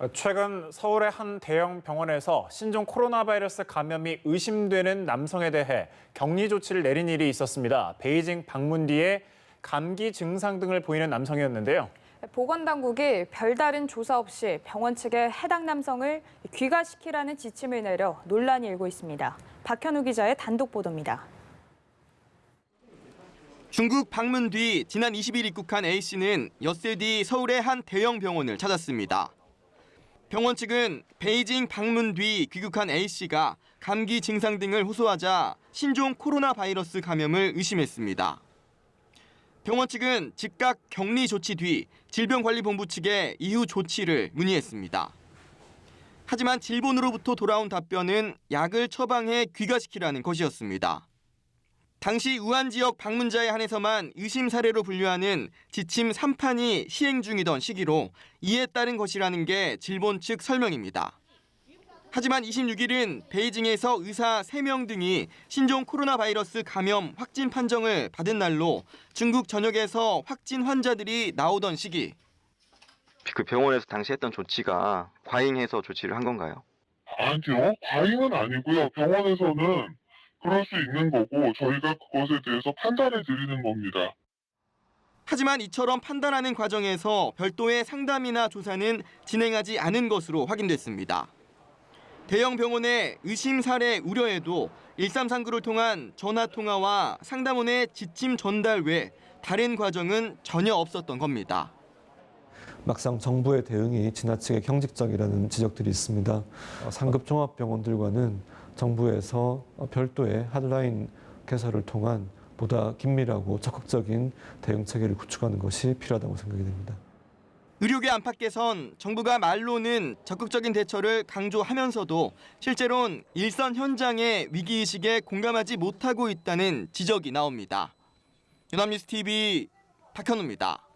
최근 서울의 한 대형 병원에서 신종 코로나 바이러스 감염이 의심되는 남성에 대해 격리 조치를 내린 일이 있었습니다. 베이징 방문 뒤에 감기 증상 등을 보이는 남성이었는데요. 보건당국이 별다른 조사 없이 병원 측에 해당 남성을 귀가시키라는 지침을 내려 논란이 일고 있습니다. 박현우 기자의 단독 보도입니다. 중국 방문 뒤 지난 20일 입국한 A씨는 엿새 뒤 서울의 한 대형 병원을 찾았습니다. 병원 측은 베이징 방문 뒤 귀국한 A씨가 감기 증상 등을 호소하자 신종 코로나 바이러스 감염을 의심했습니다. 병원 측은 즉각 격리 조치 뒤 질병관리본부 측에 이후 조치를 문의했습니다. 하지만 질본으로부터 돌아온 답변은 약을 처방해 귀가시키라는 것이었습니다. 당시 우한 지역 방문자에 한해서만 의심 사례로 분류하는 지침 3판이 시행 중이던 시기로 이에 따른 것이라는 게 질본 측 설명입니다. 하지만 26일은 베이징에서 의사 3명 등이 신종 코로나 바이러스 감염 확진 판정을 받은 날로 중국 전역에서 확진 환자들이 나오던 시기. 그 병원에서 당시 했던 조치가 과잉해서 조치를 한 건가요? 아니요, 과잉은 아니고요. 병원에서는 그럴 수 있는 거고 저희가 그것에 대해서 판단해 드리는 겁니다. 하지만 이처럼 판단하는 과정에서 별도의 상담이나 조사는 진행하지 않은 것으로 확인됐습니다. 대형 병원의 의심 사례 우려에도 1339를 통한 전화 통화와 상담원의 지침 전달 외 다른 과정은 전혀 없었던 겁니다. 막상 정부의 대응이 지나치게 경직적이라는 지적들이 있습니다. 상급 종합병원들과는 정부에서 별도의 핫라인 개설을 통한 보다 긴밀하고 적극적인 대응 체계를 구축하는 것이 필요하다고 생각이 됩니다. 의료계 안팎에선 정부가 말로는 적극적인 대처를 강조하면서도 실제로는 일선 현장의 위기의식에 공감하지 못하고 있다는 지적이 나옵니다. 연합뉴스 TV 박현우입니다.